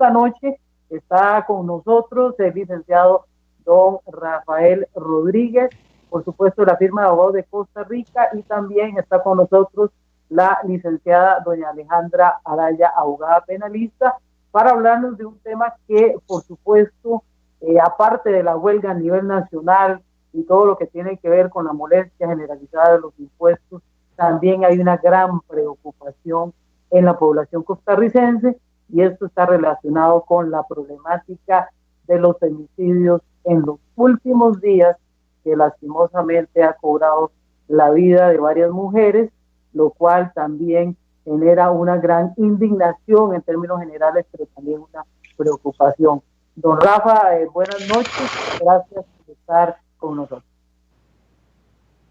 esta noche está con nosotros el licenciado don Rafael Rodríguez, por supuesto la firma de abogados de Costa Rica, y también está con nosotros la licenciada doña Alejandra Araya, abogada penalista, para hablarnos de un tema que, por supuesto, aparte de la huelga a nivel nacional y todo lo que tiene que ver con la molestia generalizada de los impuestos, también hay una gran preocupación en la población costarricense, y esto está relacionado con la problemática de los femicidios en los últimos días, que lastimosamente ha cobrado la vida de varias mujeres, lo cual también genera una gran indignación en términos generales, pero también una preocupación. Don Rafa, buenas noches, gracias por estar con nosotros.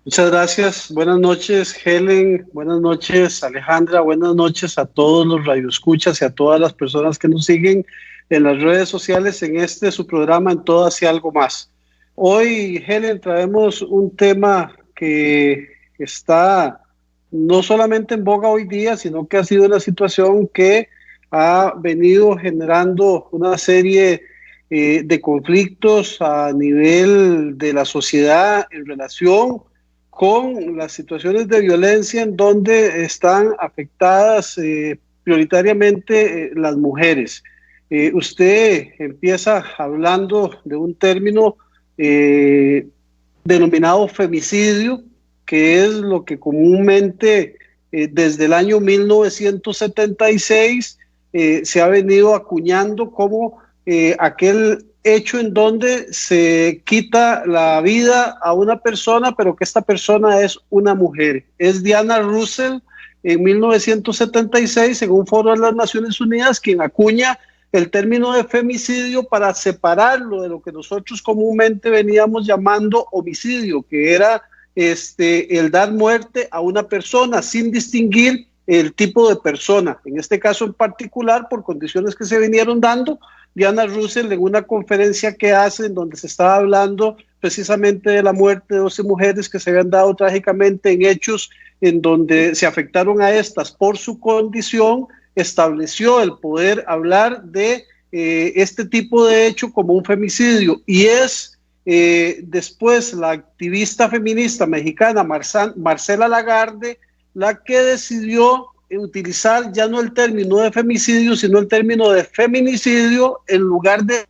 Muchas gracias, buenas noches Helen, buenas noches Alejandra, buenas noches a todos los radioescuchas y a todas las personas que nos siguen en las redes sociales en su programa En Todas y Algo Más. Hoy, Helen, traemos un tema que está no solamente en boga hoy día, sino que ha sido una situación que ha venido generando una serie de conflictos a nivel de la sociedad en relación con las situaciones de violencia en donde están afectadas prioritariamente las mujeres. Usted empieza hablando de un término denominado femicidio, que es lo que comúnmente desde el año 1976 se ha venido acuñando como aquel hecho en donde se quita la vida a una persona, pero que esta persona es una mujer. Es Diana Russell en 1976 en un foro de las Naciones Unidas quien acuña el término de femicidio para separarlo de lo que nosotros comúnmente veníamos llamando homicidio, que era el dar muerte a una persona sin distinguir el tipo de persona. En este caso en particular, por condiciones que se vinieron dando, Diana Russell en una conferencia que hace en donde se estaba hablando precisamente de la muerte de 12 mujeres que se habían dado trágicamente en hechos en donde se afectaron a estas por su condición, estableció el poder hablar de este tipo de hecho como un femicidio, y es después la activista feminista mexicana Marcela Lagarde la que decidió utilizar ya no el término de femicidio, sino el término de feminicidio en lugar de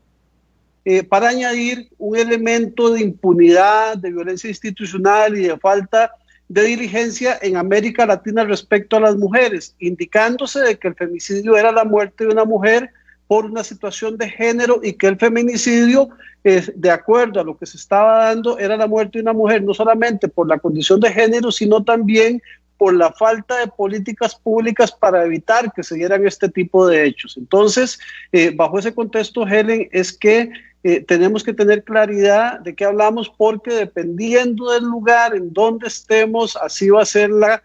para añadir un elemento de impunidad, de violencia institucional y de falta de diligencia en América Latina respecto a las mujeres, indicándose de que el femicidio era la muerte de una mujer por una situación de género y que el feminicidio, de acuerdo a lo que se estaba dando, era la muerte de una mujer no solamente por la condición de género, sino también por la falta de políticas públicas para evitar que se dieran este tipo de hechos. Entonces, bajo ese contexto, Helen, es que tenemos que tener claridad de qué hablamos, porque dependiendo del lugar en donde estemos, así va a ser la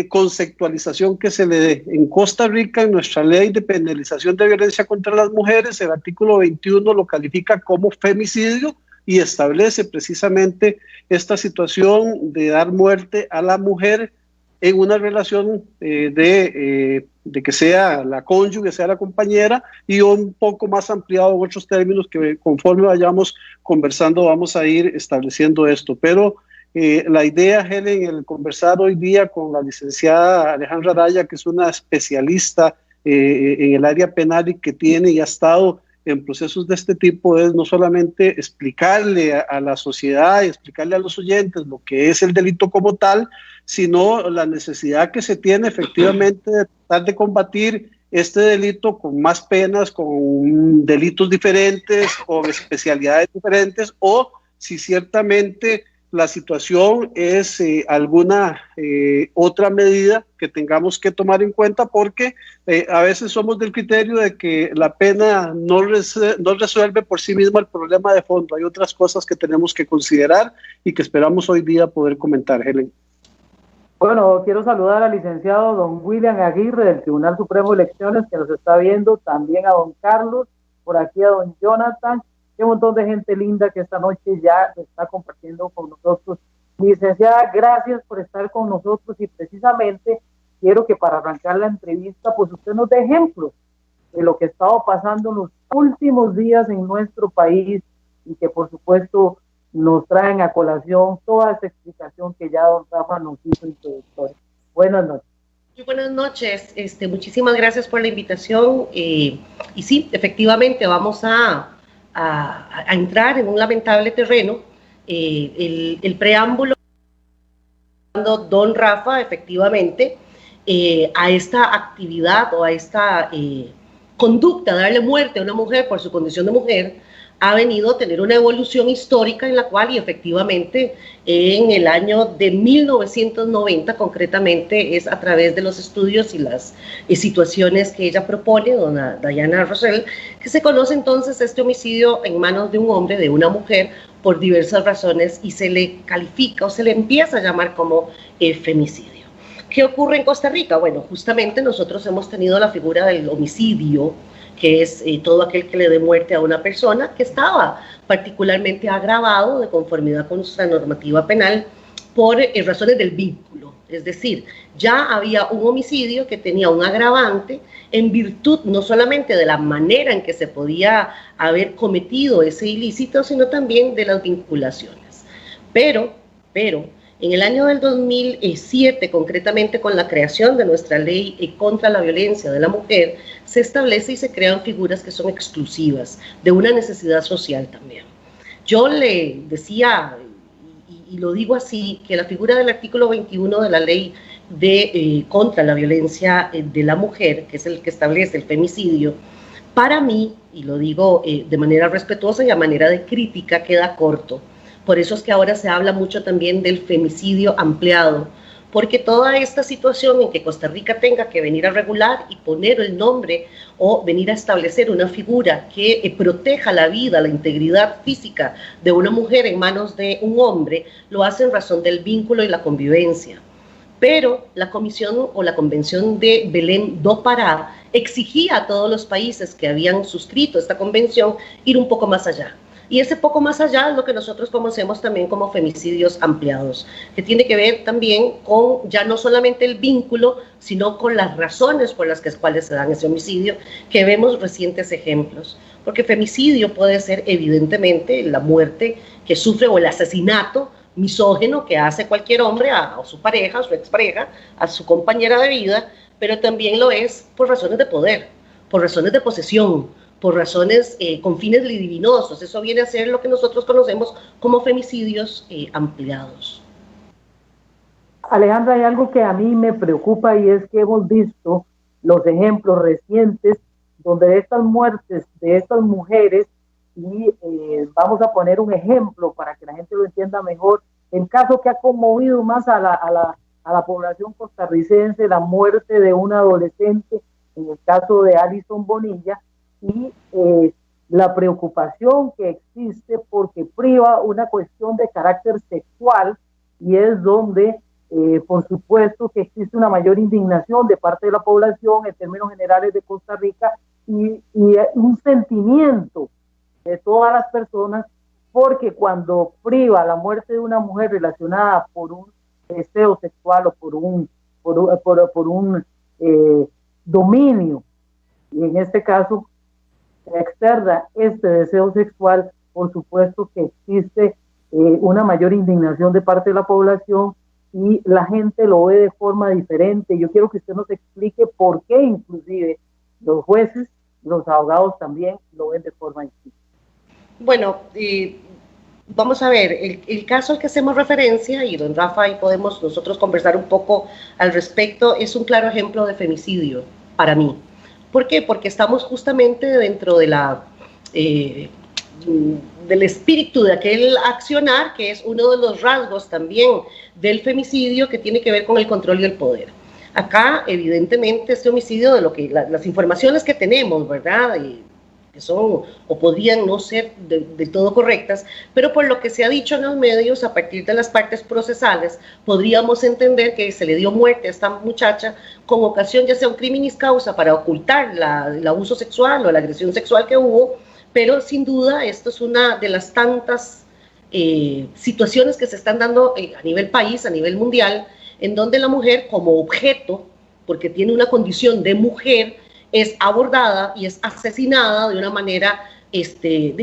conceptualización que se le dé. En Costa Rica, en nuestra ley de penalización de violencia contra las mujeres, el artículo 21 lo califica como femicidio y establece precisamente esta situación de dar muerte a la mujer en una relación de que sea la cónyuge, sea la compañera, y un poco más ampliado en otros términos que conforme vayamos conversando vamos a ir estableciendo esto. Pero la idea, Helen, el conversar hoy día con la licenciada Alejandra Araya, que es una especialista en el área penal y que tiene y ha estado en procesos de este tipo, es no solamente explicarle a la sociedad y explicarle a los oyentes lo que es el delito como tal, sino la necesidad que se tiene efectivamente de tratar de combatir este delito con más penas, con delitos diferentes, con especialidades diferentes, o si ciertamente la situación es alguna otra medida que tengamos que tomar en cuenta, porque a veces somos del criterio de que la pena no resuelve por sí misma el problema de fondo. Hay otras cosas que tenemos que considerar y que esperamos hoy día poder comentar, Helen. Bueno, quiero saludar al licenciado don William Aguirre del Tribunal Supremo de Elecciones, que nos está viendo, también a don Carlos, por aquí a don Jonathan, y un montón de gente linda que esta noche ya está compartiendo con nosotros. Licenciada, gracias por estar con nosotros, y precisamente quiero que para arrancar la entrevista, pues usted nos dé ejemplos de lo que ha estado pasando en los últimos días en nuestro país y que por supuesto nos traen a colación toda esa explicación que ya don Rafa nos hizo introductoria. Buenas noches. Muy buenas noches, muchísimas gracias por la invitación y sí, efectivamente vamos a entrar en un lamentable terreno. El preámbulo don Rafa efectivamente a esta actividad o a esta conducta, darle muerte a una mujer por su condición de mujer, ha venido a tener una evolución histórica en la cual, y efectivamente, en el año de 1990, concretamente, es a través de los estudios y las situaciones que ella propone, dona Diana Rosell, que se conoce entonces este homicidio en manos de un hombre, de una mujer, por diversas razones, y se le califica o se le empieza a llamar como femicidio. ¿Qué ocurre en Costa Rica? Bueno, justamente nosotros hemos tenido la figura del homicidio, que es todo aquel que le dé muerte a una persona, que estaba particularmente agravado de conformidad con nuestra normativa penal por razones del vínculo. Es decir, ya había un homicidio que tenía un agravante en virtud no solamente de la manera en que se podía haber cometido ese ilícito, sino también de las vinculaciones. Pero, en el año del 2007, concretamente con la creación de nuestra ley contra la violencia de la mujer, se establece y se crean figuras que son exclusivas, de una necesidad social también. Yo le decía, y lo digo así, que la figura del artículo 21 de la ley contra la violencia de la mujer, que es el que establece el femicidio, para mí, y lo digo de manera respetuosa y a manera de crítica, queda corto. Por eso es que ahora se habla mucho también del femicidio ampliado, porque toda esta situación en que Costa Rica tenga que venir a regular y poner el nombre o venir a establecer una figura que proteja la vida, la integridad física de una mujer en manos de un hombre, lo hace en razón del vínculo y la convivencia. Pero la Comisión o la Convención de Belém do Pará exigía a todos los países que habían suscrito esta convención ir un poco más allá. Y ese poco más allá es lo que nosotros conocemos también como femicidios ampliados, que tiene que ver también con ya no solamente el vínculo, sino con las razones por las cuales se dan ese homicidio, que vemos recientes ejemplos. Porque femicidio puede ser evidentemente la muerte que sufre o el asesinato misógino que hace cualquier hombre a su pareja, a su expareja, a su compañera de vida, pero también lo es por razones de poder, por razones de posesión, por razones con fines libidinosos. Eso viene a ser lo que nosotros conocemos como femicidios ampliados. Alejandra, hay algo que a mí me preocupa y es que hemos visto los ejemplos recientes donde estas muertes de estas mujeres, y vamos a poner un ejemplo para que la gente lo entienda mejor, el caso que ha conmovido más a la población costarricense, la muerte de una adolescente, en el caso de Alison Bonilla, y la preocupación que existe porque priva una cuestión de carácter sexual, y es donde por supuesto que existe una mayor indignación de parte de la población en términos generales de Costa Rica y un sentimiento de todas las personas, porque cuando priva la muerte de una mujer relacionada por un deseo sexual o por un dominio, y en este caso se externa este deseo sexual, por supuesto que existe una mayor indignación de parte de la población y la gente lo ve de forma diferente. Yo quiero que usted nos explique por qué inclusive los jueces, los abogados también lo ven de forma distinta. Bueno, vamos a ver, el caso al que hacemos referencia, y don Rafa, y podemos nosotros conversar un poco al respecto, es un claro ejemplo de femicidio para mí. ¿Por qué? Porque estamos justamente dentro de del espíritu de aquel accionar, que es uno de los rasgos también del femicidio, que tiene que ver con el control y el poder. Acá, evidentemente, este homicidio, de lo que las informaciones que tenemos, ¿verdad?, que son o podrían no ser de todo correctas, pero por lo que se ha dicho en los medios, a partir de las partes procesales, podríamos entender que se le dio muerte a esta muchacha con ocasión ya sea un criminis causa para ocultar el abuso sexual o la agresión sexual que hubo, pero sin duda esto es una de las tantas situaciones que se están dando a nivel país, a nivel mundial, en donde la mujer como objeto, porque tiene una condición de mujer, es abordada y es asesinada de una manera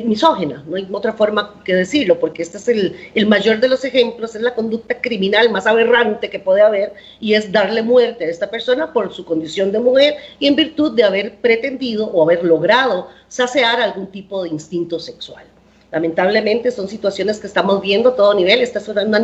misógina, no hay otra forma que decirlo, porque este es el mayor de los ejemplos, es la conducta criminal más aberrante que puede haber, y es darle muerte a esta persona por su condición de mujer y en virtud de haber pretendido o haber logrado saciar algún tipo de instinto sexual. Lamentablemente son situaciones que estamos viendo a todo nivel. Esta es una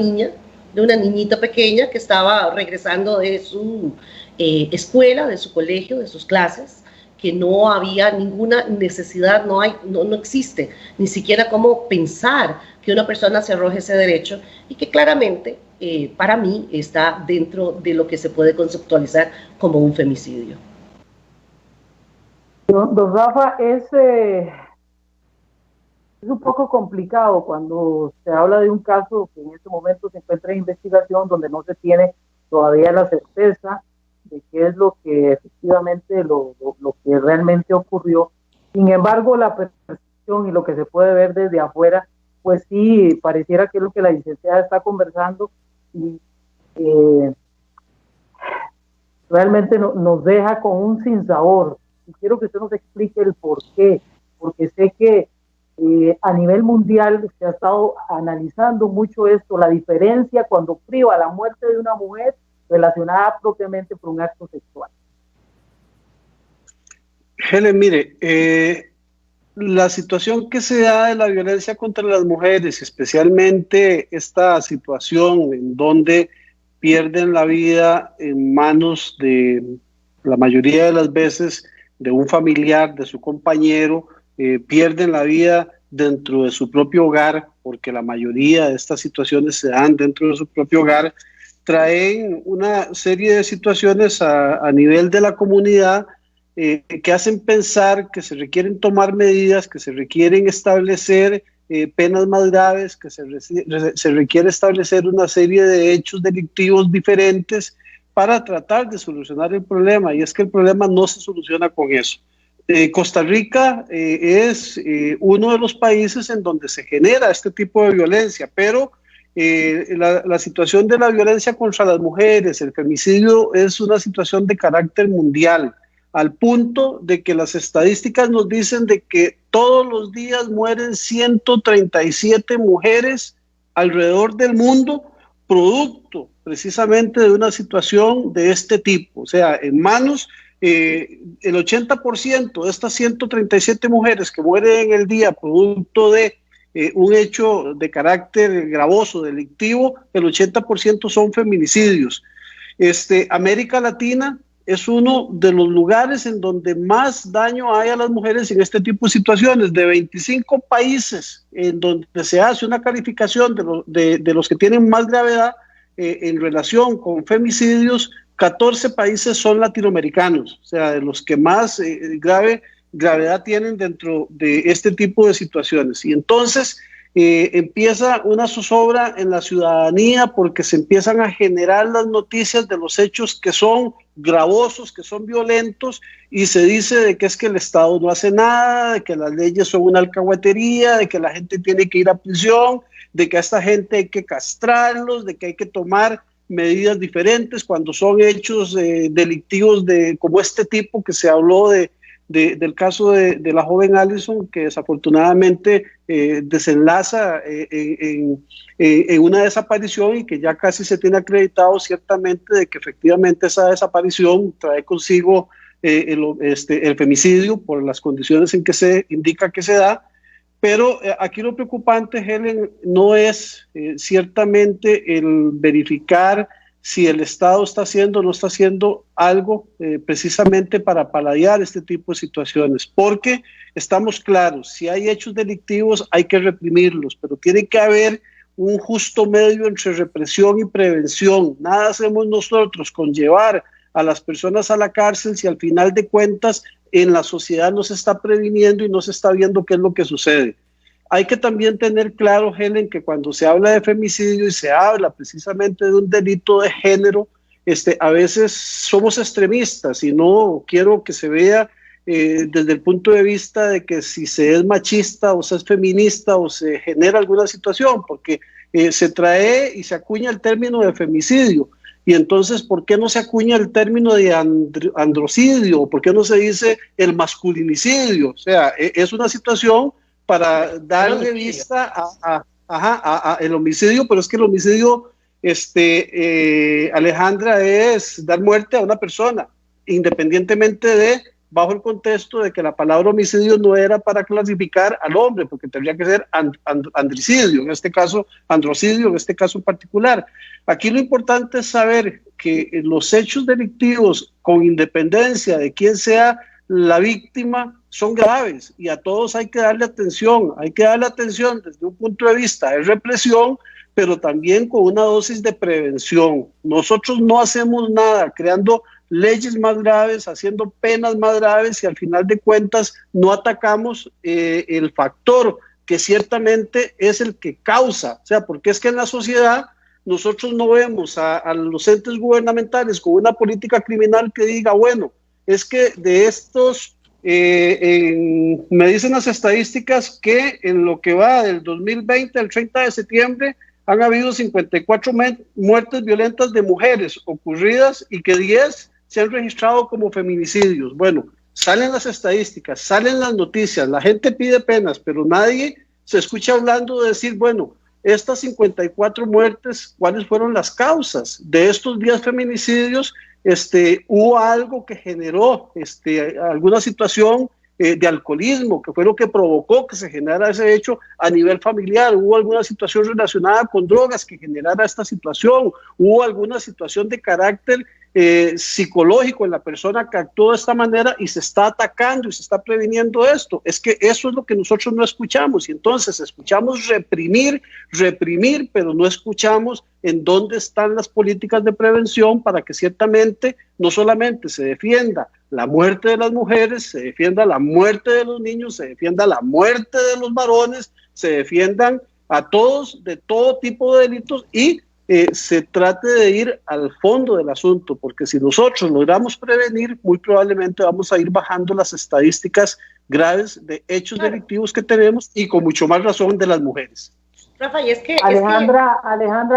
niñita pequeña que estaba regresando de su escuela, de su colegio, de sus clases, que no había ninguna necesidad, no existe ni siquiera cómo pensar que una persona se arroje ese derecho, y que claramente para mí está dentro de lo que se puede conceptualizar como un femicidio. Don Rafa, es un poco complicado cuando se habla de un caso que en este momento se encuentra en investigación, donde no se tiene todavía la certeza de qué es lo que efectivamente lo que realmente ocurrió. Sin embargo, la percepción y lo que se puede ver desde afuera, pues sí, pareciera que es lo que la licenciada está conversando, y realmente nos deja con un sinsabor. Y quiero que usted nos explique el por qué, porque sé que a nivel mundial se ha estado analizando mucho esto, la diferencia cuando priva la muerte de una mujer relacionada propiamente por un acto sexual. Helen, mire, la situación que se da de la violencia contra las mujeres, especialmente esta situación en donde pierden la vida en manos de, la mayoría de las veces, de un familiar, de su compañero, pierden la vida dentro de su propio hogar, porque la mayoría de estas situaciones se dan dentro de su propio hogar, traen una serie de situaciones a nivel de la comunidad que hacen pensar que se requieren tomar medidas, que se requieren establecer penas más graves, que se requiere establecer una serie de hechos delictivos diferentes para tratar de solucionar el problema, y es que el problema no se soluciona con eso. Costa Rica es uno de los países en donde se genera este tipo de violencia, pero la situación de la violencia contra las mujeres, el femicidio, es una situación de carácter mundial, al punto de que las estadísticas nos dicen de que todos los días mueren 137 mujeres alrededor del mundo, producto precisamente de una situación de este tipo. O sea, en manos, el 80% de estas 137 mujeres que mueren en el día producto de un hecho de carácter gravoso, delictivo, el 80% son feminicidios. América Latina es uno de los lugares en donde más daño hay a las mujeres en este tipo de situaciones. De 25 países en donde se hace una calificación de los que tienen más gravedad en relación con femicidios, 14 países son latinoamericanos, o sea, de los que más gravedad tienen dentro de este tipo de situaciones. Y entonces empieza una zozobra en la ciudadanía, porque se empiezan a generar las noticias de los hechos que son gravosos, que son violentos, y se dice de que es que el Estado no hace nada, de que las leyes son una alcahuetería, de que la gente tiene que ir a prisión, de que a esta gente hay que castrarlos, de que hay que tomar medidas diferentes cuando son hechos delictivos como este tipo que se habló del caso de la joven Allison, que desafortunadamente desenlaza en una desaparición, y que ya casi se tiene acreditado ciertamente de que efectivamente esa desaparición trae consigo el femicidio por las condiciones en que se indica que se da. Pero aquí lo preocupante, Helen, no es ciertamente el verificar si el Estado está haciendo o no está haciendo algo precisamente para paliar este tipo de situaciones, porque estamos claros, si hay hechos delictivos hay que reprimirlos, pero tiene que haber un justo medio entre represión y prevención. Nada hacemos nosotros con llevar a las personas a la cárcel si al final de cuentas en la sociedad no se está previniendo y no se está viendo qué es lo que sucede. Hay que también tener claro, Helen, que cuando se habla de femicidio y se habla precisamente de un delito de género, a veces somos extremistas, y no quiero que se vea desde el punto de vista de que si se es machista o se es feminista o se genera alguna situación, porque se trae y se acuña el término de femicidio, Y entonces, ¿por qué no se acuña el término de androcidio? ¿Por qué no se dice el masculinicidio? O sea, es una situación para darle vista a el homicidio, pero es que el homicidio, Alejandra, es dar muerte a una persona, independientemente de, bajo el contexto de que la palabra homicidio no era para clasificar al hombre, porque tendría que ser andricidio, en este caso androcidio, en este caso en particular. Aquí lo importante es saber que los hechos delictivos, con independencia de quién sea la víctima, son graves y a todos hay que darle atención desde un punto de vista de represión, pero también con una dosis de prevención. Nosotros no hacemos nada creando leyes más graves, haciendo penas más graves y al final de cuentas no atacamos el factor que ciertamente es el que causa, o sea, porque es que en la sociedad nosotros no vemos a los entes gubernamentales con una política criminal que diga, bueno, es que de estos, me dicen las estadísticas que en lo que va del 2020 al 30 de septiembre han habido 54 muertes violentas de mujeres ocurridas y que 10 se han registrado como feminicidios. Bueno, salen las estadísticas, salen las noticias, la gente pide penas, pero nadie se escucha hablando de decir, bueno, estas 54 muertes, ¿cuáles fueron las causas de estos 10 feminicidios? Hubo algo que generó alguna situación de alcoholismo, que fue lo que provocó que se generara ese hecho a nivel familiar, hubo alguna situación relacionada con drogas que generara esta situación, hubo alguna situación de carácter psicológico en la persona que actuó de esta manera y se está atacando y se está previniendo esto. Es que eso es lo que nosotros no escuchamos y entonces escuchamos reprimir, pero no escuchamos en dónde están las políticas de prevención para que ciertamente no solamente se defienda la muerte de las mujeres, se defienda la muerte de los niños, se defienda la muerte de los varones, se defiendan a todos de todo tipo de delitos y se trate de ir al fondo del asunto, porque si nosotros logramos prevenir, muy probablemente vamos a ir bajando las estadísticas graves de hechos delictivos que tenemos y con mucho más razón de las mujeres. Rafa, y Alejandra,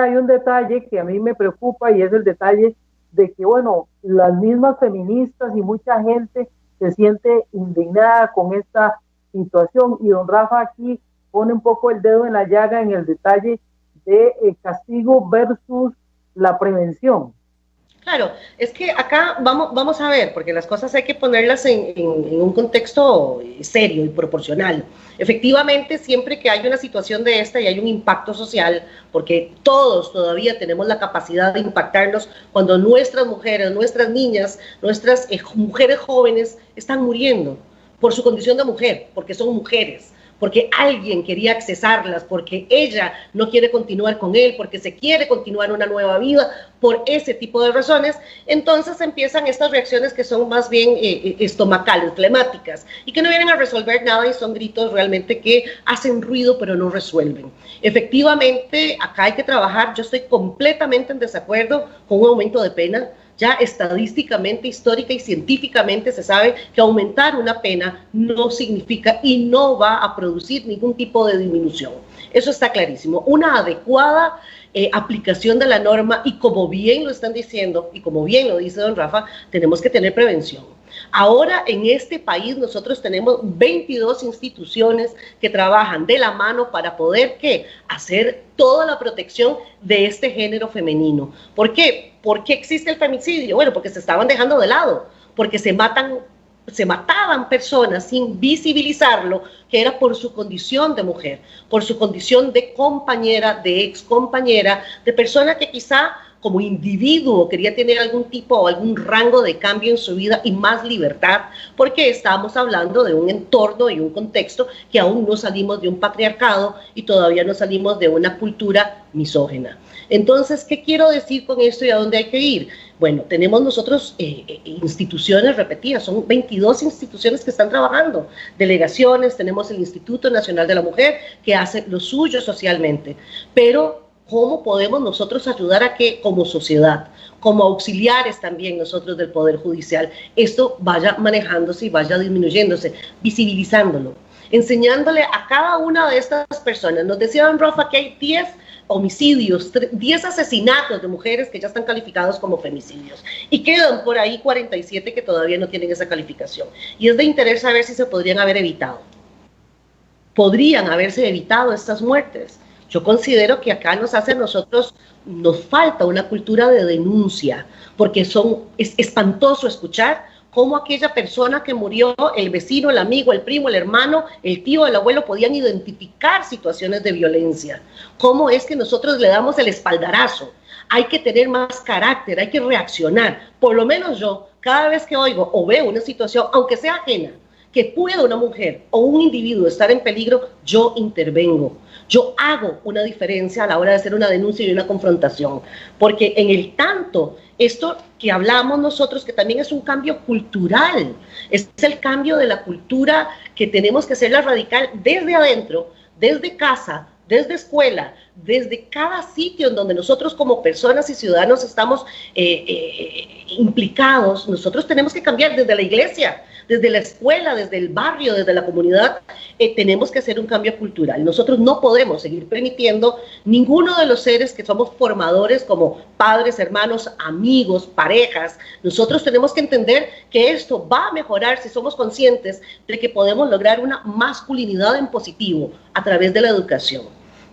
hay un detalle que a mí me preocupa y es el detalle de que, bueno, las mismas feministas y mucha gente se siente indignada con esta situación y don Rafa aquí pone un poco el dedo en la llaga en el detalle de castigo versus la prevención. Claro, es que acá vamos a ver, porque las cosas hay que ponerlas en un contexto serio y proporcional. Efectivamente, siempre que hay una situación de esta y hay un impacto social, porque todos todavía tenemos la capacidad de impactarnos cuando nuestras mujeres, nuestras niñas, nuestras mujeres jóvenes están muriendo por su condición de mujer, porque son mujeres, porque alguien quería accesarlas, porque ella no quiere continuar con él, porque se quiere continuar una nueva vida, por ese tipo de razones, entonces empiezan estas reacciones que son más bien estomacales, flemáticas, y que no vienen a resolver nada y son gritos realmente que hacen ruido pero no resuelven. Efectivamente, acá hay que trabajar, yo estoy completamente en desacuerdo con un aumento de pena. Ya estadísticamente, histórica y científicamente se sabe que aumentar una pena no significa y no va a producir ningún tipo de disminución. Eso está clarísimo. Una adecuada aplicación de la norma y como bien lo están diciendo y como bien lo dice don Rafa, tenemos que tener prevención. Ahora en este país nosotros tenemos 22 instituciones que trabajan de la mano para poder hacer toda la protección de este género femenino. ¿Por qué? ¿Por qué existe el femicidio? Bueno, porque se estaban dejando de lado, porque se mataban personas sin visibilizarlo, que era por su condición de mujer, por su condición de compañera, de excompañera, de persona que quizá como individuo quería tener algún tipo o algún rango de cambio en su vida y más libertad, porque estamos hablando de un entorno y un contexto que aún no salimos de un patriarcado y todavía no salimos de una cultura misógina. Entonces, ¿qué quiero decir con esto y a dónde hay que ir? Bueno, tenemos nosotros instituciones repetidas, son 22 instituciones que están trabajando, delegaciones, tenemos el Instituto Nacional de la Mujer que hace lo suyo socialmente, pero ¿cómo podemos nosotros ayudar a que como sociedad, como auxiliares también nosotros del Poder Judicial, esto vaya manejándose y vaya disminuyéndose, visibilizándolo, enseñándole a cada una de estas personas? Nos decía don Rafa que hay 10 homicidios, 10 asesinatos de mujeres que ya están calificados como femicidios. Y quedan por ahí 47 que todavía no tienen esa calificación. Y es de interés saber si se podrían haber evitado. Podrían haberse evitado estas muertes. Yo considero que acá nos falta una cultura de denuncia, porque es espantoso escuchar cómo aquella persona que murió, el vecino, el amigo, el primo, el hermano, el tío, el abuelo, podían identificar situaciones de violencia. Cómo es que nosotros le damos el espaldarazo. Hay que tener más carácter, hay que reaccionar. Por lo menos yo, cada vez que oigo o veo una situación, aunque sea ajena, que pueda una mujer o un individuo estar en peligro, yo intervengo. Yo hago una diferencia a la hora de hacer una denuncia y una confrontación, porque en el tanto, esto que hablamos nosotros, que también es un cambio cultural, es el cambio de la cultura que tenemos que hacerla radical desde adentro, desde casa, desde escuela, desde cada sitio en donde nosotros como personas y ciudadanos estamos implicados. Nosotros tenemos que cambiar desde la iglesia, desde la escuela, desde el barrio, desde la comunidad. Tenemos que hacer un cambio cultural. Nosotros no podemos seguir permitiendo, ninguno de los seres que somos formadores como padres, hermanos, amigos, parejas, nosotros tenemos que entender que esto va a mejorar si somos conscientes de que podemos lograr una masculinidad en positivo a través de la educación.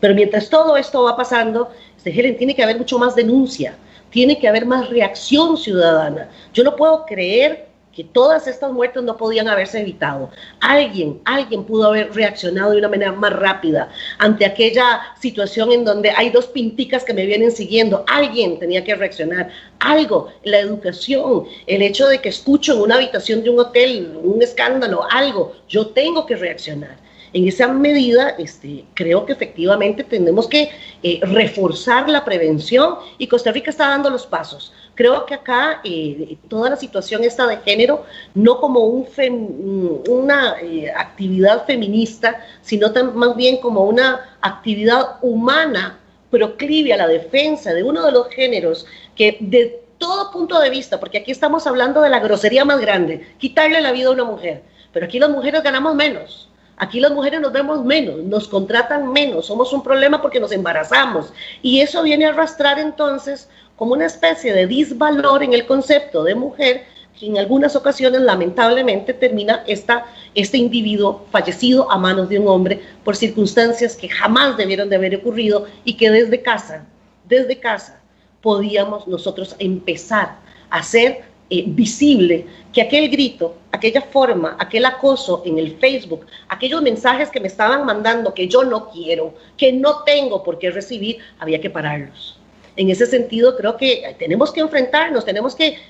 Pero mientras todo esto va pasando, Helen, tiene que haber mucho más denuncia, tiene que haber más reacción ciudadana. Yo no puedo creer que todas estas muertes no podían haberse evitado. Alguien pudo haber reaccionado de una manera más rápida ante aquella situación en donde hay dos pinticas que me vienen siguiendo. Alguien tenía que reaccionar. Algo, la educación, el hecho de que escucho en una habitación de un hotel un escándalo, algo, yo tengo que reaccionar. En esa medida, creo que efectivamente tenemos que reforzar la prevención, y Costa Rica está dando los pasos. Creo que acá toda la situación esta de género, no como una actividad feminista, sino más bien como una actividad humana proclive a la defensa de uno de los géneros que de todo punto de vista, porque aquí estamos hablando de la grosería más grande, quitarle la vida a una mujer, pero aquí las mujeres ganamos menos. Aquí las mujeres nos vemos menos, nos contratan menos, somos un problema porque nos embarazamos. Y eso viene a arrastrar entonces como una especie de disvalor en el concepto de mujer, que en algunas ocasiones lamentablemente termina este individuo fallecido a manos de un hombre por circunstancias que jamás debieron de haber ocurrido, y que desde casa podíamos nosotros empezar a hacer visible que aquel grito, aquella forma, aquel acoso en el Facebook, aquellos mensajes que me estaban mandando que yo no quiero, que no tengo por qué recibir, había que pararlos. En ese sentido, creo que tenemos que enfrentarnos,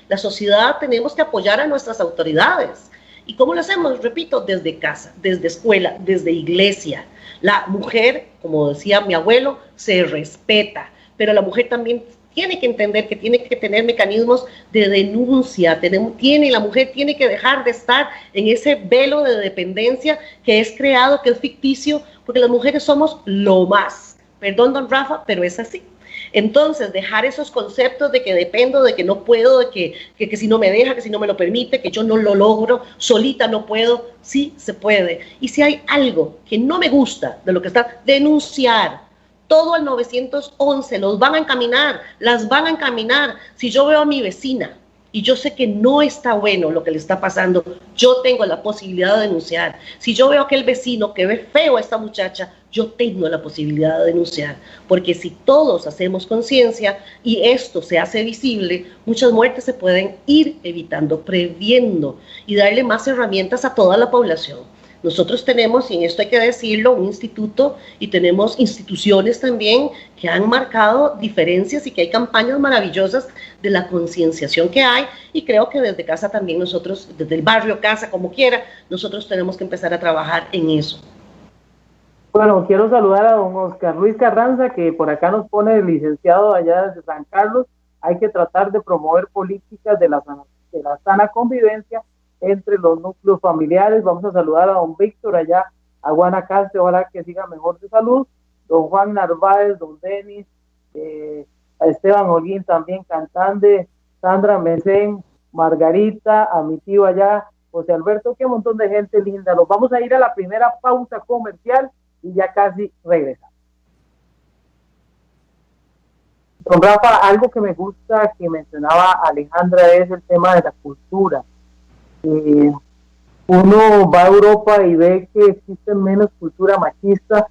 la sociedad tenemos que apoyar a nuestras autoridades. ¿Y cómo lo hacemos? Repito, desde casa, desde escuela, desde iglesia. La mujer, como decía mi abuelo, se respeta, pero la mujer también tiene que entender que tiene que tener mecanismos de denuncia, la mujer tiene que dejar de estar en ese velo de dependencia que es creado, que es ficticio, porque las mujeres somos lo más. Perdón, don Rafa, pero es así. Entonces, dejar esos conceptos de que dependo, de que no puedo, de que si no me deja, que si no me lo permite, que yo no lo logro, solita no puedo, sí se puede. Y si hay algo que no me gusta de lo que está, denunciar. Todo al 911, las van a encaminar. Si yo veo a mi vecina y yo sé que no está bueno lo que le está pasando, yo tengo la posibilidad de denunciar. Si yo veo a aquel vecino que ve feo a esta muchacha, yo tengo la posibilidad de denunciar. Porque si todos hacemos conciencia y esto se hace visible, muchas muertes se pueden ir evitando, previendo, y darle más herramientas a toda la población. Nosotros tenemos, y en esto hay que decirlo, un instituto, y tenemos instituciones también que han marcado diferencias, y que hay campañas maravillosas de la concienciación que hay, y creo que desde casa también nosotros, desde el barrio, casa, como quiera, nosotros tenemos que empezar a trabajar en eso. Bueno, quiero saludar a don Oscar Luis Carranza, que por acá nos pone el licenciado allá desde San Carlos. Hay que tratar de promover políticas de la sana convivencia entre los núcleos familiares. Vamos a saludar a don Víctor allá a Guanacaste, ojalá que siga mejor de salud, don Juan Narváez, don Denis, a Esteban Holguín también cantante, Sandra Mesén, Margarita, a mi tío allá, José Alberto, qué montón de gente linda. Nos vamos a ir a la primera pausa comercial y ya casi regresamos. Don Rafa, algo que me gusta que mencionaba Alejandra es el tema de la cultura. Uno va a Europa y ve que existe menos cultura machista,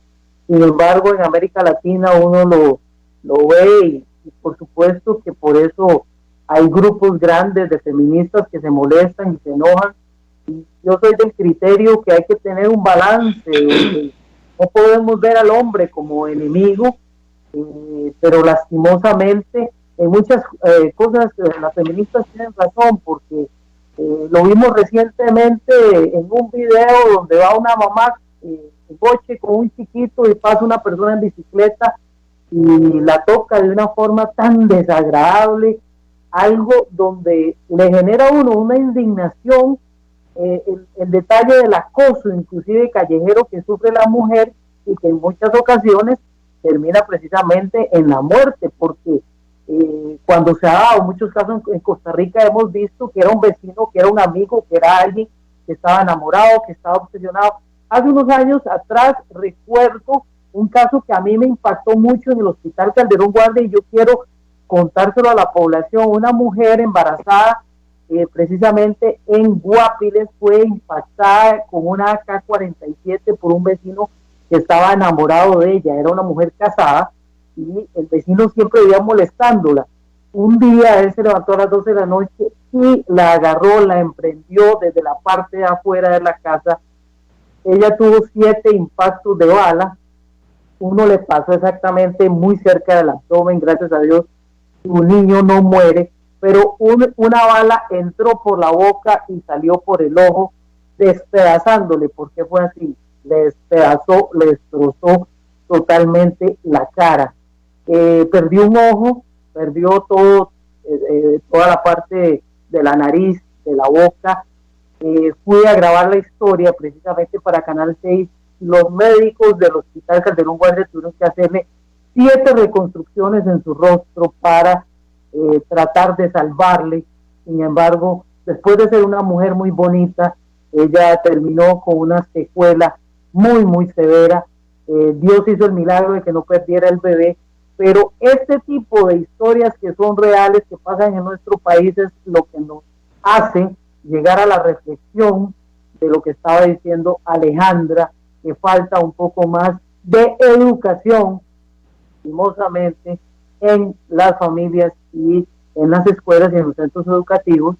sin embargo en América Latina uno lo ve y por supuesto que por eso hay grupos grandes de feministas que se molestan y se enojan. Y yo soy del criterio que hay que tener un balance, no podemos ver al hombre como enemigo, pero lastimosamente en muchas cosas las feministas tienen razón, porque lo vimos recientemente en un video donde va una mamá en coche con un chiquito y pasa una persona en bicicleta y la toca de una forma tan desagradable, algo donde le genera a uno una indignación, el detalle del acoso inclusive callejero que sufre la mujer y que en muchas ocasiones termina precisamente en la muerte, porque cuando se ha dado muchos casos en Costa Rica hemos visto que era un vecino, que era un amigo, que era alguien que estaba enamorado, que estaba obsesionado. Hace unos años atrás recuerdo un caso que a mí me impactó mucho en el Hospital Calderón Guardia y yo quiero contárselo a la población. Una mujer embarazada precisamente en Guapiles fue impactada con una AK-47 por un vecino que estaba enamorado de ella. Era una mujer casada y el vecino siempre vivía molestándola. Un día él se levantó a las 12 de la noche y la agarró, la emprendió desde la parte de afuera de la casa. Ella tuvo 7 impactos de bala, uno le pasó exactamente muy cerca del abdomen, gracias a Dios su niño no muere, pero una bala entró por la boca y salió por el ojo, despedazándole. ¿Por qué fue así? Le despedazó, le destrozó totalmente la cara. Perdió un ojo, perdió toda la parte de la nariz, de la boca. Fui a grabar la historia precisamente para Canal 6. Los médicos del Hospital Calderón Guardia tuvieron que hacerle 7 reconstrucciones en su rostro para tratar de salvarle. Sin embargo, después de ser una mujer muy bonita, ella terminó con una secuela muy, muy severa. Dios hizo el milagro de que no perdiera el bebé, pero este tipo de historias que son reales, que pasan en nuestro país, es lo que nos hace llegar a la reflexión de lo que estaba diciendo Alejandra, que falta un poco más de educación, lastimosamente, en las familias y en las escuelas y en los centros educativos,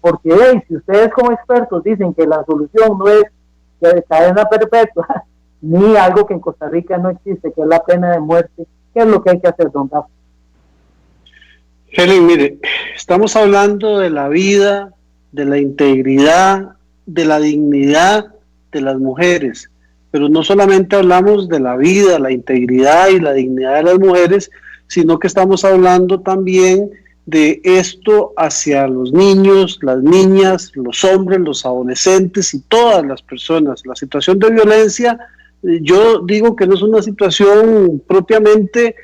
porque si ustedes como expertos dicen que la solución no es que cadena perpetua, ni algo que en Costa Rica no existe, que es la pena de muerte, ¿qué es lo que hay que hacer, don Rafa? Helen, mire, estamos hablando de la vida, de la integridad, de la dignidad de las mujeres, pero no solamente hablamos de la vida, la integridad y la dignidad de las mujeres, sino que estamos hablando también de esto hacia los niños, las niñas, los hombres, los adolescentes y todas las personas. La situación de violencia, yo digo que no es una situación propiamente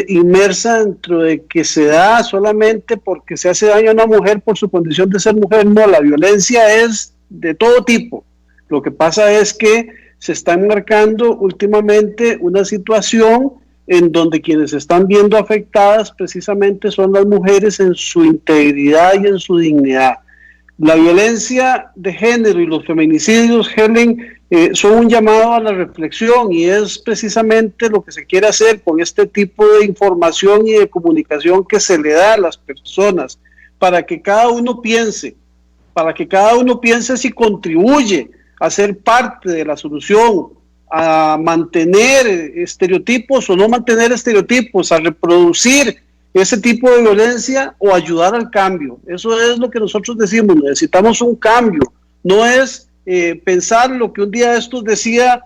inmersa dentro de que se da solamente porque se hace daño a una mujer por su condición de ser mujer. No, la violencia es de todo tipo. Lo que pasa es que se está enmarcando últimamente una situación en donde quienes están viendo afectadas precisamente son las mujeres en su integridad y en su dignidad. La violencia de género y los feminicidios, Helen, son un llamado a la reflexión y es precisamente lo que se quiere hacer con este tipo de información y de comunicación que se le da a las personas, para que cada uno piense si contribuye a ser parte de la solución, a mantener estereotipos o no mantener estereotipos, a reproducir ese tipo de violencia o ayudar al cambio. Eso es lo que nosotros decimos, necesitamos un cambio, no es pensar lo que un día de estos decía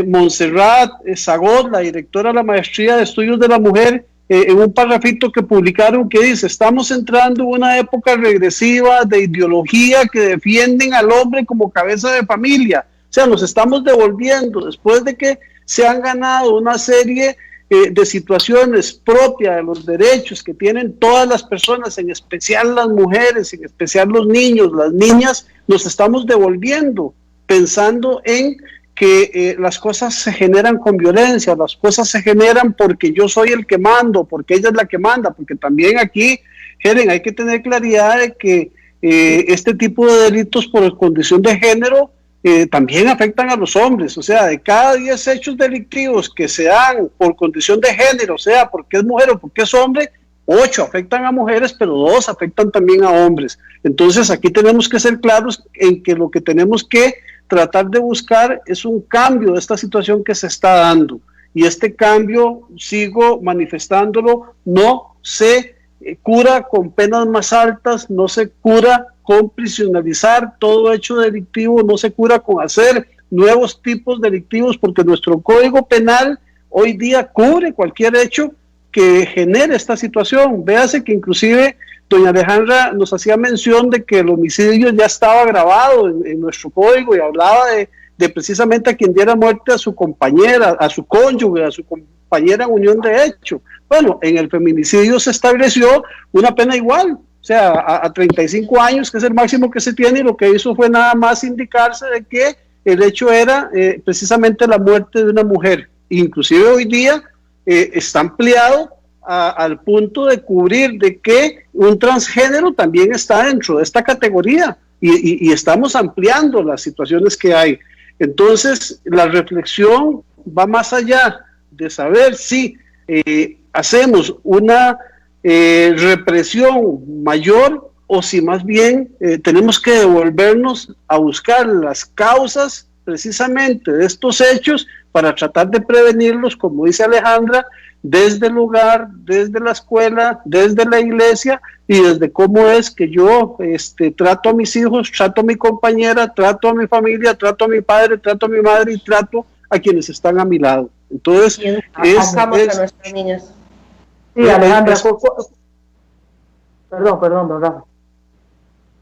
Montserrat Zagot, la directora de la Maestría de Estudios de la Mujer, en un parrafito que publicaron que dice: estamos entrando en una época regresiva de ideología que defienden al hombre como cabeza de familia. O sea, nos estamos devolviendo después de que se han ganado una serie de situaciones propias de los derechos que tienen todas las personas, en especial las mujeres, en especial los niños, las niñas. Nos estamos devolviendo pensando en que las cosas se generan con violencia, las cosas se generan porque yo soy el que mando, porque ella es la que manda, porque también aquí, Helen, hay que tener claridad de que este tipo de delitos por condición de género también afectan a los hombres. O sea, de cada 10 hechos delictivos que se dan por condición de género, o sea, porque es mujer o porque es hombre, 8 afectan a mujeres, pero 2 afectan también a hombres. Entonces aquí tenemos que ser claros en que lo que tenemos que tratar de buscar es un cambio de esta situación que se está dando. Y este cambio, sigo manifestándolo, no se cura con penas más altas, no se cura con prisionalizar todo hecho delictivo, no se cura con hacer nuevos tipos delictivos, porque nuestro Código Penal hoy día cubre cualquier hecho que genere esta situación. Véase que inclusive doña Alejandra nos hacía mención de que el homicidio ya estaba grabado en nuestro código, y hablaba de precisamente a quien diera muerte a su compañera, a su cónyuge, a su compañera en unión de hecho. Bueno, en el feminicidio se estableció una pena igual, o sea, a 35 años, que es el máximo que se tiene, y lo que hizo fue nada más indicarse de que el hecho era precisamente la muerte de una mujer. Inclusive hoy día está ampliado al punto de cubrir de que un transgénero también está dentro de esta categoría, y estamos ampliando las situaciones que hay. Entonces, la reflexión va más allá de saber si hacemos una represión mayor, o si más bien tenemos que devolvernos a buscar las causas precisamente de estos hechos para tratar de prevenirlos, como dice Alejandra, desde el hogar, desde la escuela, desde la iglesia, y desde cómo es que yo trato a mis hijos, trato a mi compañera, trato a mi familia, trato a mi padre, trato a mi madre, y trato a quienes están a mi lado. Entonces, a nuestras niñas. Sí, Alejandra, perdón, don Rafa.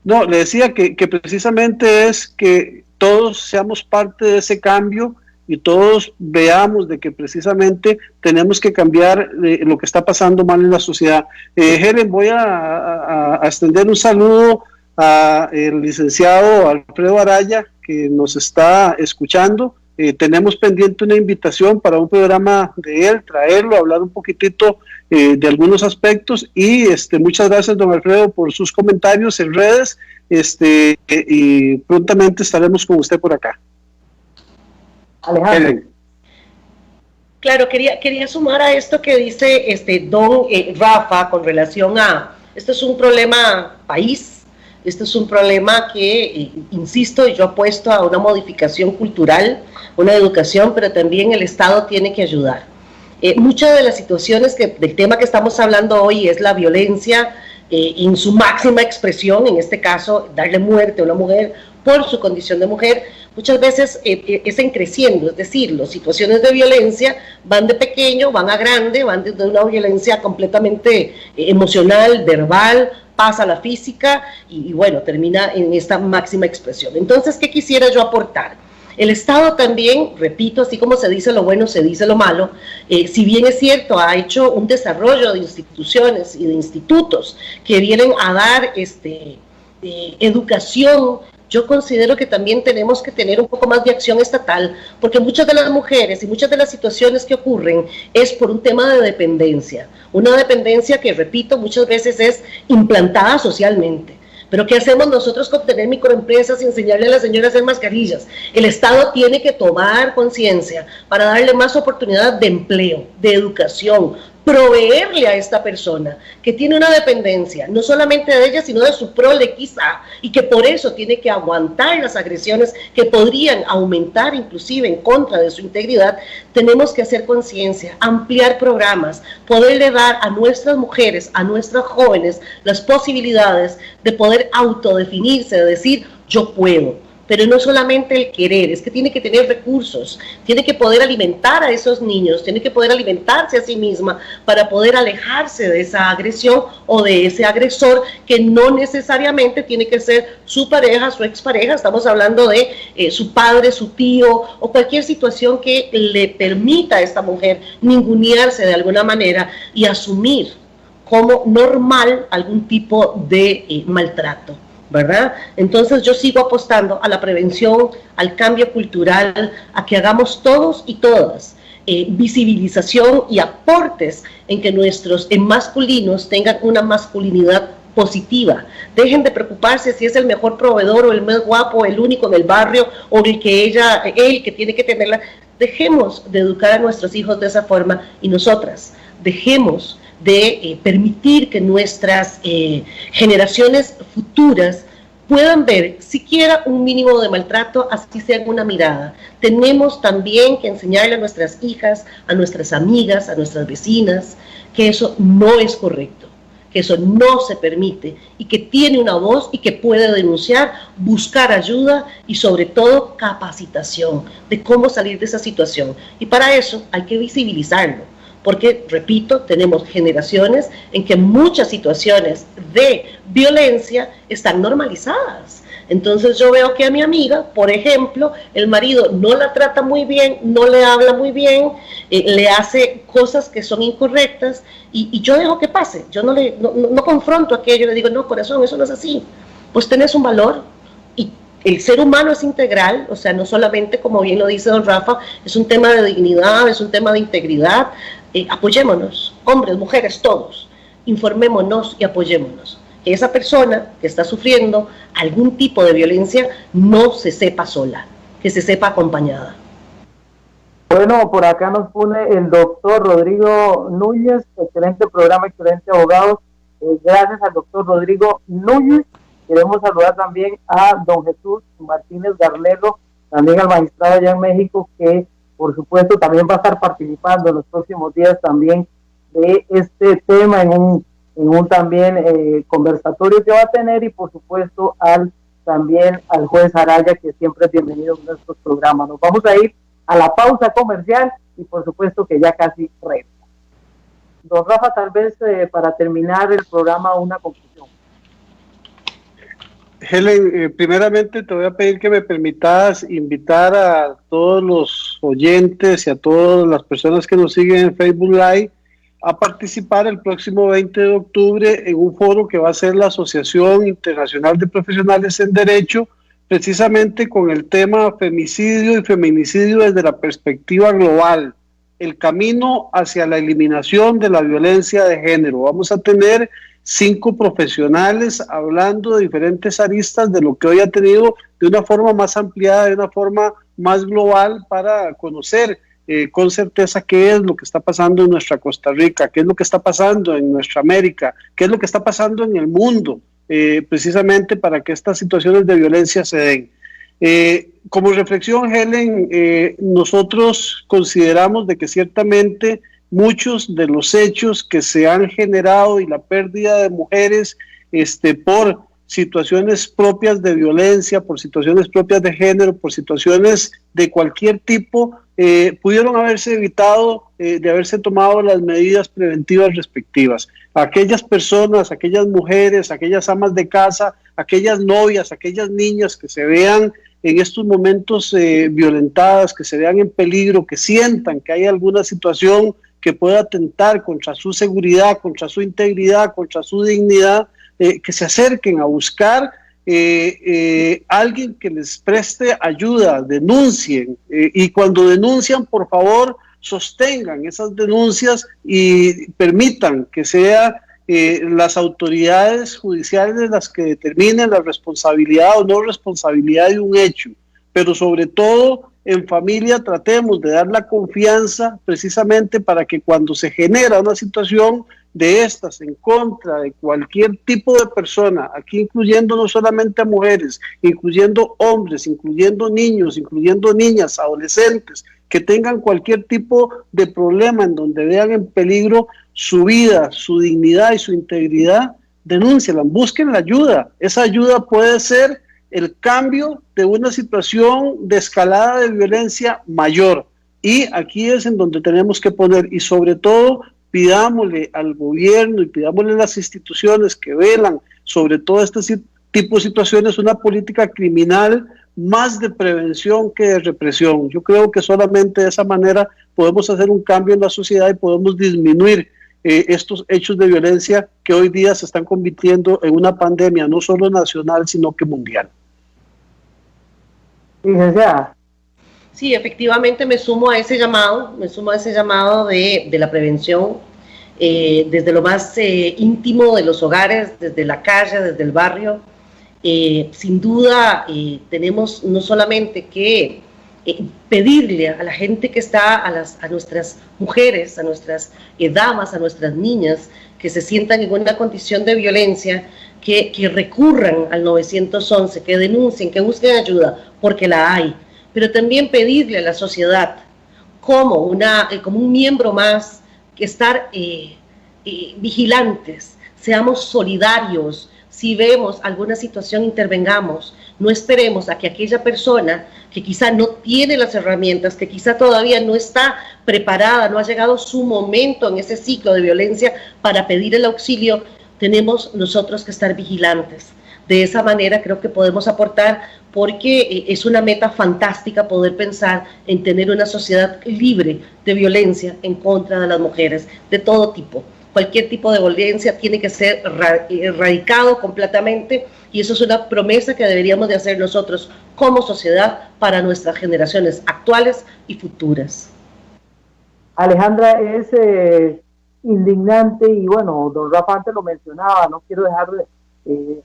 No, le decía que precisamente es que todos seamos parte de ese cambio, y todos veamos de que precisamente tenemos que cambiar lo que está pasando mal en la sociedad. Helen, voy a extender un saludo al licenciado Alfredo Araya, que nos está escuchando. Tenemos pendiente una invitación para un programa de él, traerlo, hablar un poquitito de algunos aspectos, y muchas gracias, don Alfredo, por sus comentarios en redes, y prontamente estaremos con usted por acá. Alejandro. Claro, quería sumar a esto que dice don Rafa con relación a, esto es un problema país, esto es un problema que, insisto, yo apuesto a una modificación cultural, una educación, pero también el Estado tiene que ayudar. Muchas de las situaciones del tema que estamos hablando hoy es la violencia en su máxima expresión, en este caso, darle muerte a una mujer por su condición de mujer. Muchas veces es en creciendo, es decir, las situaciones de violencia van de pequeño, van a grande, van desde una violencia completamente emocional, verbal, pasa a la física y bueno, termina en esta máxima expresión. Entonces, ¿qué quisiera yo aportar? El Estado también, repito, así como se dice lo bueno, se dice lo malo, si bien es cierto, ha hecho un desarrollo de instituciones y de institutos que vienen a dar educación. Yo considero que también tenemos que tener un poco más de acción estatal, porque muchas de las mujeres y muchas de las situaciones que ocurren es por un tema de dependencia, una dependencia que, repito, muchas veces es implantada socialmente. Pero ¿qué hacemos nosotros con tener microempresas y enseñarle a las señoras a hacer mascarillas? El Estado tiene que tomar conciencia para darle más oportunidad de empleo, de educación, proveerle a esta persona que tiene una dependencia, no solamente de ella, sino de su prole quizá, y que por eso tiene que aguantar las agresiones que podrían aumentar inclusive en contra de su integridad. Tenemos que hacer conciencia, ampliar programas, poderle dar a nuestras mujeres, a nuestras jóvenes, las posibilidades de poder autodefinirse, de decir, yo puedo. Pero no solamente el querer, es que tiene que tener recursos, tiene que poder alimentar a esos niños, tiene que poder alimentarse a sí misma para poder alejarse de esa agresión o de ese agresor, que no necesariamente tiene que ser su pareja, su expareja. Estamos hablando de su padre, su tío, o cualquier situación que le permita a esta mujer ningunearse de alguna manera y asumir como normal algún tipo de maltrato. ¿verdad? Entonces yo sigo apostando a la prevención, al cambio cultural, a que hagamos todos y todas visibilización y aportes en que nuestros masculinos tengan una masculinidad positiva. Dejen de preocuparse si es el mejor proveedor o el más guapo, el único en el barrio o el que él que tiene que tenerla. Dejemos de educar a nuestros hijos de esa forma y nosotras dejemos de permitir que nuestras generaciones futuras puedan ver siquiera un mínimo de maltrato, así sea en una mirada. Tenemos también que enseñarle a nuestras hijas, a nuestras amigas, a nuestras vecinas, que eso no es correcto, que eso no se permite y que tiene una voz y que puede denunciar, buscar ayuda y sobre todo capacitación de cómo salir de esa situación. Y para eso hay que visibilizarlo. Porque, repito, tenemos generaciones en que muchas situaciones de violencia están normalizadas. Entonces yo veo que a mi amiga, por ejemplo, el marido no la trata muy bien, no le habla muy bien, le hace cosas que son incorrectas y yo dejo que pase. Yo no confronto aquello, le digo, no, corazón, eso no es así. Pues tenés un valor y el ser humano es integral, o sea, no solamente, como bien lo dice don Rafa, es un tema de dignidad, es un tema de integridad. Apoyémonos, hombres, mujeres, todos, informémonos y apoyémonos. Que esa persona que está sufriendo algún tipo de violencia no se sepa sola, que se sepa acompañada. Bueno, por acá nos pone el doctor Rodrigo Núñez, excelente programa, excelente abogado. Gracias al doctor Rodrigo Núñez. Queremos saludar también a don Jesús Martínez Garnero, también al magistrado allá en México, que por supuesto también va a estar participando en los próximos días también de este tema en un también conversatorio que va a tener, y por supuesto también al juez Araya, que siempre es bienvenido en nuestros programas. Nos vamos a ir a la pausa comercial y por supuesto que ya casi regresa. Don Rafa, tal vez para terminar el programa una conclusión. Helen, primeramente te voy a pedir que me permitas invitar a todos los oyentes y a todas las personas que nos siguen en Facebook Live a participar el próximo 20 de octubre en un foro que va a ser la Asociación Internacional de Profesionales en Derecho, precisamente con el tema femicidio y feminicidio desde la perspectiva global, el camino hacia la eliminación de la violencia de género. Vamos a tener 5 profesionales hablando de diferentes aristas de lo que hoy ha tenido de una forma más ampliada, de una forma más global, para conocer con certeza qué es lo que está pasando en nuestra Costa Rica, qué es lo que está pasando en nuestra América, qué es lo que está pasando en el mundo, precisamente para que estas situaciones de violencia se den. Como reflexión, Helen, nosotros consideramos de que ciertamente muchos de los hechos que se han generado y la pérdida de mujeres por situaciones propias de violencia, por situaciones propias de género, por situaciones de cualquier tipo, pudieron haberse evitado de haberse tomado las medidas preventivas respectivas. Aquellas personas, aquellas mujeres, aquellas amas de casa, aquellas novias, aquellas niñas que se vean en estos momentos violentadas, que se vean en peligro, que sientan que hay alguna situación que pueda atentar contra su seguridad, contra su integridad, contra su dignidad, que se acerquen a buscar alguien que les preste ayuda, denuncien, y cuando denuncian, por favor, sostengan esas denuncias y permitan que sea las autoridades judiciales las que determinen la responsabilidad o no responsabilidad de un hecho, pero sobre todo en familia tratemos de dar la confianza precisamente para que cuando se genera una situación de estas en contra de cualquier tipo de persona, aquí incluyendo no solamente a mujeres, incluyendo hombres, incluyendo niños, incluyendo niñas, adolescentes, que tengan cualquier tipo de problema en donde vean en peligro su vida, su dignidad y su integridad, denúnciala, busquen la ayuda. Esa ayuda puede ser el cambio de una situación de escalada de violencia mayor, y aquí es en donde tenemos que poner, y sobre todo pidámosle al gobierno y pidámosle a las instituciones que velan sobre todo este tipo de situaciones una política criminal más de prevención que de represión. Yo creo que solamente de esa manera podemos hacer un cambio en la sociedad y podemos disminuir estos hechos de violencia que hoy día se están convirtiendo en una pandemia no solo nacional, sino que mundial. Licenciada. Sí, efectivamente me sumo a ese llamado de la prevención, desde lo más íntimo de los hogares, desde la calle, desde el barrio. Sin duda tenemos no solamente que pedirle a la gente que está, a nuestras mujeres, a nuestras damas, a nuestras niñas que se sientan en una condición de violencia, que recurran al 911, que denuncien, que busquen ayuda, porque la hay, pero también pedirle a la sociedad como un miembro más, que estar vigilantes, seamos solidarios. Si vemos alguna situación, intervengamos. No esperemos a que aquella persona que quizá no tiene las herramientas, que quizá todavía no está preparada, no ha llegado su momento en ese ciclo de violencia para pedir el auxilio, tenemos nosotros que estar vigilantes. De esa manera creo que podemos aportar, porque es una meta fantástica poder pensar en tener una sociedad libre de violencia en contra de las mujeres, de todo tipo. Cualquier tipo de violencia tiene que ser erradicado completamente, y eso es una promesa que deberíamos de hacer nosotros como sociedad para nuestras generaciones actuales y futuras. Alejandra, es indignante, y bueno, don Rafa antes lo mencionaba, no quiero dejar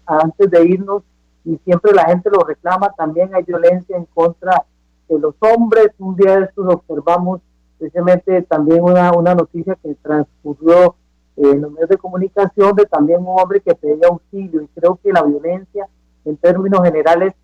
antes de irnos, y siempre la gente lo reclama, también hay violencia en contra de los hombres. Un día de estos observamos precisamente también una noticia que transcurrió en los medios de comunicación, de también un hombre que pedía auxilio, y creo que la violencia en términos generales,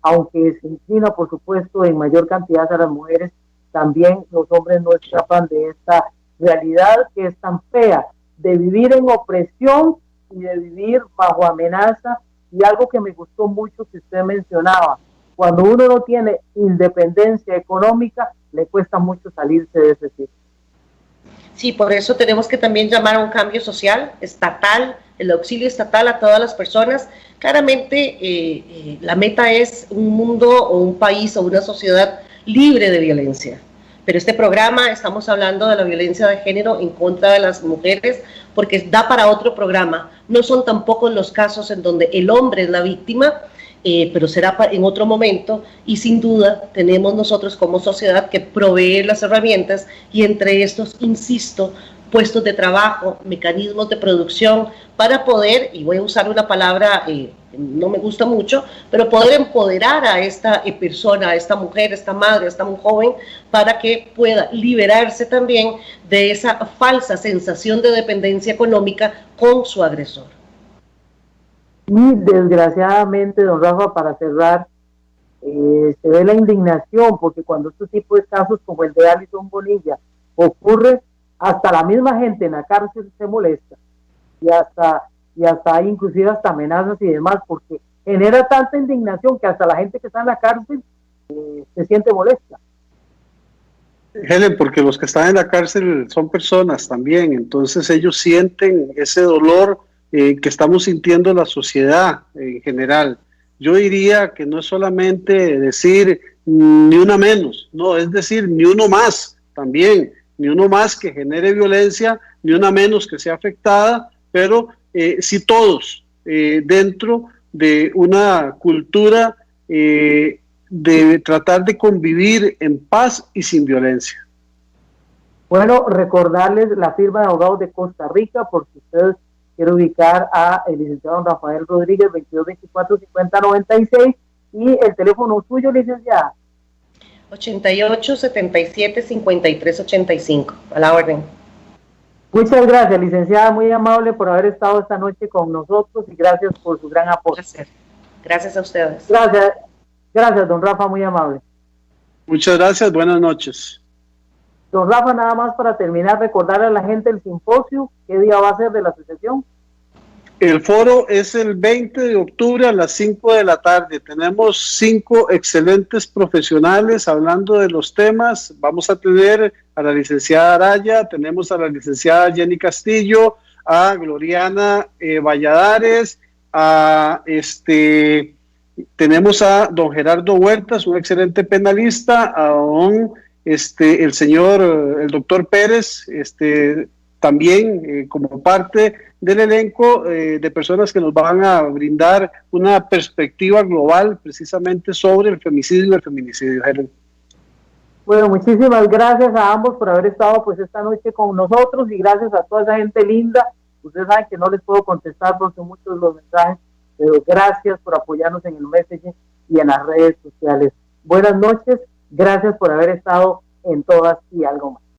aunque se inclina por supuesto en mayor cantidad a las mujeres, también los hombres no escapan de esta realidad que es tan fea, de vivir en opresión y de vivir bajo amenaza. Y algo que me gustó mucho que usted mencionaba, cuando uno no tiene independencia económica, le cuesta mucho salirse de ese sitio. Sí, por eso tenemos que también llamar a un cambio social, estatal, el auxilio estatal a todas las personas. Claramente la meta es un mundo o un país o una sociedad libre de violencia. Pero este programa, estamos hablando de la violencia de género en contra de las mujeres, porque da para otro programa. No son tampoco los casos en donde el hombre es la víctima, pero será en otro momento, y sin duda tenemos nosotros como sociedad que proveer las herramientas, y entre estos, insisto, puestos de trabajo, mecanismos de producción, para poder, y voy a usar una palabra no me gusta mucho, pero poder empoderar a esta persona, a esta mujer, a esta madre, a esta joven, para que pueda liberarse también de esa falsa sensación de dependencia económica con su agresor. Y desgraciadamente, don Rafa, para cerrar, se ve la indignación, porque cuando este tipo de casos como el de Alison Bonilla ocurre, hasta la misma gente en la cárcel se molesta, y hasta inclusive hasta amenazas y demás, porque genera tanta indignación que hasta la gente que está en la cárcel se siente molesta. Helen, porque los que están en la cárcel son personas también, entonces ellos sienten ese dolor que estamos sintiendo la sociedad en general. Yo diría que no es solamente decir ni una menos, no, es decir, ni uno más también, ni uno más que genere violencia, ni una menos que sea afectada, pero sí todos dentro de una cultura de tratar de convivir en paz y sin violencia. Bueno, recordarles la firma de abogados de Costa Rica, porque ustedes quieren ubicar a el licenciado Rafael Rodríguez, 2224-5096, y el teléfono suyo, licenciada. 88-77-53-85, a la orden. Muchas gracias, licenciada, muy amable por haber estado esta noche con nosotros, y gracias por su gran apoyo. Gracias a ustedes. Gracias, don Rafa, muy amable. Muchas gracias, buenas noches. Don Rafa, nada más para terminar, recordarle a la gente el simposio, ¿qué día va a ser de la asociación? El foro es el 20 de octubre a las 5 de la tarde. Tenemos 5 excelentes profesionales hablando de los temas. Vamos a tener a la licenciada Araya, tenemos a la licenciada Jenny Castillo, a Gloriana Valladares, tenemos a don Gerardo Huertas, un excelente penalista, a don el doctor Pérez, también como parte del elenco de personas que nos van a brindar una perspectiva global precisamente sobre el femicidio y el feminicidio. Helen. Bueno, muchísimas gracias a ambos por haber estado pues esta noche con nosotros y gracias a toda esa gente linda. Ustedes saben que no les puedo contestar porque son muchos los mensajes, pero gracias por apoyarnos en el Messenger y en las redes sociales. Buenas noches, gracias por haber estado en Todas y Algo Más.